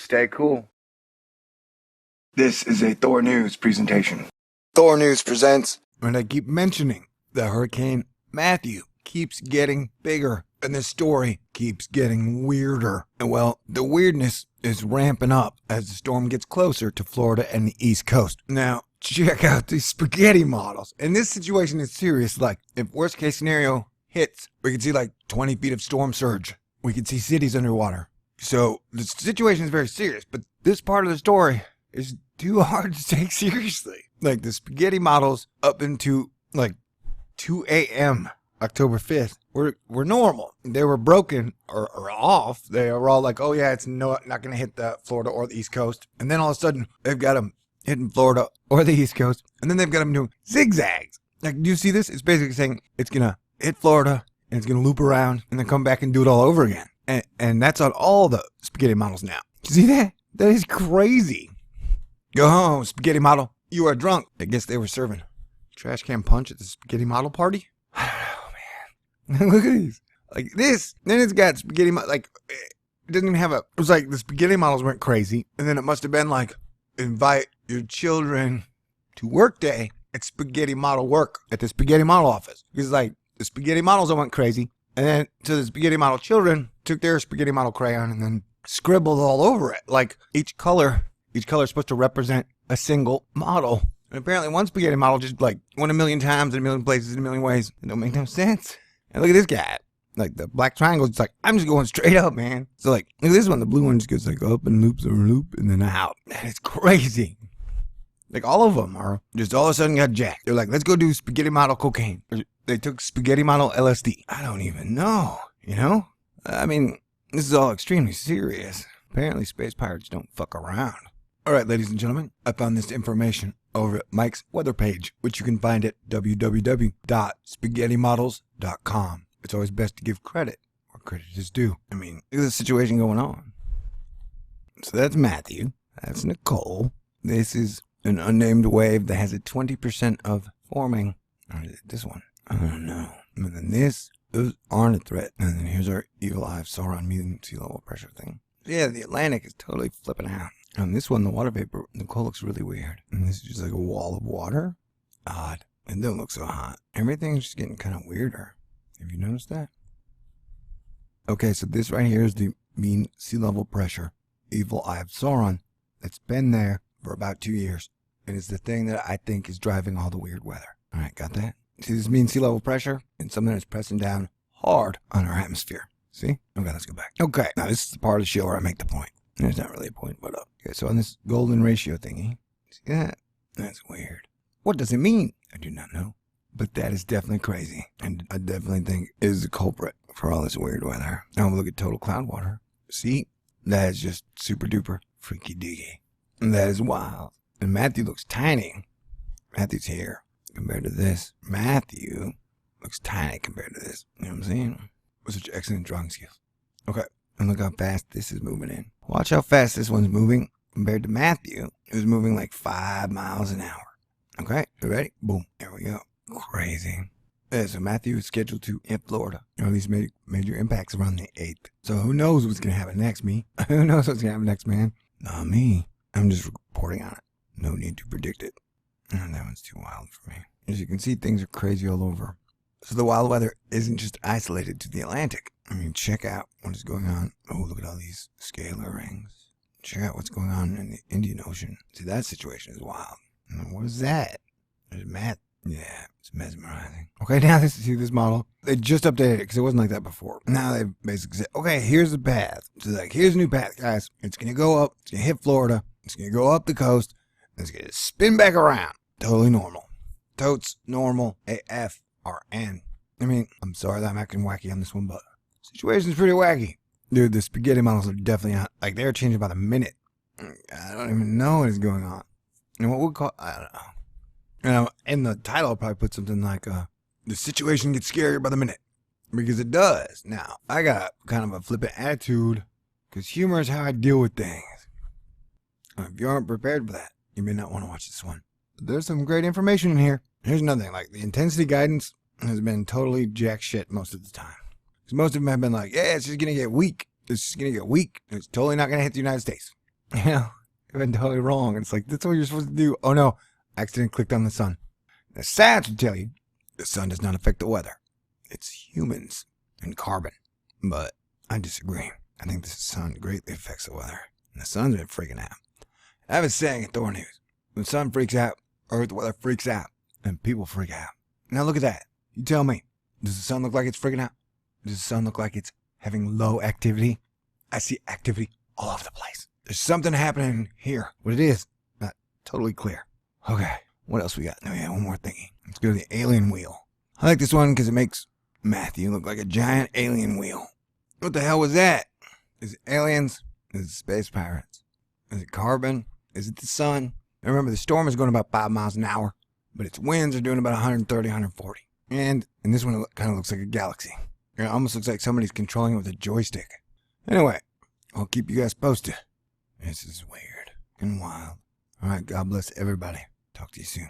Stay cool. This is a Thor News presentation. Thor News presents. And I keep mentioning the Hurricane Matthew keeps getting bigger and the story keeps getting weirder. And well, the weirdness is ramping up as the storm gets closer to Florida and the East Coast. Now, check out these spaghetti models. And this situation is serious. Like, if worst case scenario hits, we could see like 20 feet of storm surge. We could see cities underwater. So the situation is very serious, but this part of the story is too hard to take seriously. Like the spaghetti models up into like 2 a.m. October 5th were normal. They were broken or off. They were all like, oh yeah, it's not going to hit the Florida or the East Coast. And then all of a sudden they've got them hitting Florida or the East Coast. And then they've got them doing zigzags. Like, do you see this? It's basically saying it's going to hit Florida and it's going to loop around and then come back and do it all over again. And that's on all the spaghetti models now. You see that? That is crazy. Go home, spaghetti model. You are drunk. I guess they were serving trash can punch at the spaghetti model party. I don't know, man. Look at these. Like this. Then it's got spaghetti like, it doesn't even have it was like the spaghetti models went crazy. And then it must have been like, invite your children to work day at spaghetti model work at the spaghetti model office. Because like the spaghetti models went crazy. And then so the spaghetti model children took their spaghetti model crayon and then scribbled all over it. Like each color is supposed to represent a single model. And apparently one spaghetti model just like went a million times in a million places in a million ways. It don't make no sense. And look at this guy. Like the black triangle, it's like, I'm just going straight up, man. So like, look at this one. The blue one just goes like up and loops or loop and then out. Man, it's crazy. Like all of them are just all of a sudden got jacked. They're like, let's go do spaghetti model cocaine. They took spaghetti model LSD. I don't even know, you know? I mean, this is all extremely serious. Apparently space pirates don't fuck around. All right, ladies and gentlemen, I found this information over at Mike's weather page, which you can find at www.spaghettimodels.com. It's always best to give credit where credit is due. I mean, look at the situation going on. So that's Matthew. That's Nicole. This is an unnamed wave that has a 20% of forming. Or is it this one? I don't know. And then those aren't a threat. And then here's our evil eye of Sauron meeting sea level pressure thing. Yeah, the Atlantic is totally flipping out. On this one, the water vapor, Nicole looks really weird. And this is just like a wall of water. Odd. It don't look so hot. Everything's just getting kind of weirder. Have you noticed that? Okay, so this right here is the mean sea level pressure, evil eye of Sauron, that's been there for about 2 years. And it's the thing that I think is driving all the weird weather. All right, got that? See this mean sea level pressure? And something that's pressing down hard on our atmosphere. See? Okay, let's go back. Okay, now this is the part of the show where I make the point. There's not really a point, but okay, so on this golden ratio thingy, see that? That's weird. What does it mean? I do not know. But that is definitely crazy. And I definitely think it is the culprit for all this weird weather. Now we'll look at total cloud water. See? That is just super duper freaky deaky. And that is wild. And Matthew looks tiny. Matthew's here compared to this. Matthew looks tiny compared to this. You know what I'm saying? With such excellent drawing skills. Okay. And look how fast this is moving in. Watch how fast this one's moving compared to Matthew. It was moving like 5 miles an hour. Okay, you ready? Boom. There we go. Crazy. Yeah, so Matthew is scheduled to hit Florida. Or at least major impacts around the 8th. So who knows what's going to happen next, me? Who knows what's going to happen next, man? Not me. I'm just reporting on it. No need to predict it. And that one's too wild for me. As you can see, things are crazy all over. So the wild weather isn't just isolated to the Atlantic. I mean, check out what is going on. Oh, look at all these scalar rings. Check out what's going on in the Indian Ocean. See, that situation is wild. And what is that? There's math. Yeah, it's mesmerizing. Okay, now see this model. They just updated it because it wasn't like that before. Now they basically said, okay, here's the path. So like, here's a new path, guys. It's going to go up. It's going to hit Florida. It's going to go up the coast. And it's going to spin back around. Totally normal. Totes normal AFRN. I mean, I'm sorry that I'm acting wacky on this one, but situation's pretty wacky. Dude, the spaghetti models are definitely out. Like, they're changing by the minute. I don't even know what is going on. And what we'll call, I don't know. And in the title, I'll probably put something like, the situation gets scarier by the minute. Because it does. Now, I got kind of a flippant attitude, because humor is how I deal with things. If you aren't prepared for that, you may not want to watch this one. But there's some great information in here. Here's another thing, like the intensity guidance has been totally jack shit most of the time. Because most of them have been like, yeah, it's just going to get weak. It's just going to get weak. It's totally not going to hit the United States. You know, you've been totally wrong. It's like, that's what you're supposed to do. Oh no, I accidentally clicked on the sun. The science will tell you the sun does not affect the weather. It's humans and carbon. But I disagree. I think the sun greatly affects the weather. And the sun's been freaking out. I have a saying in Thor News. When the sun freaks out, Earth weather freaks out, and people freak out. Now look at that. You tell me, does the sun look like it's freaking out? Does the sun look like it's having low activity? I see activity all over the place. There's something happening here. What it is, not totally clear. Okay, what else we got? No, yeah, one more thingy. Let's go to the alien wheel. I like this one because it makes Matthew look like a giant alien wheel. What the hell was that? Is it aliens? Is it space pirates? Is it carbon? Is it the sun? Now remember, the storm is going about 5 miles an hour, but its winds are doing about 130, 140. And this one kind of looks like a galaxy. It almost looks like somebody's controlling it with a joystick. Anyway, I'll keep you guys posted. This is weird and wild. All right, God bless everybody. Talk to you soon.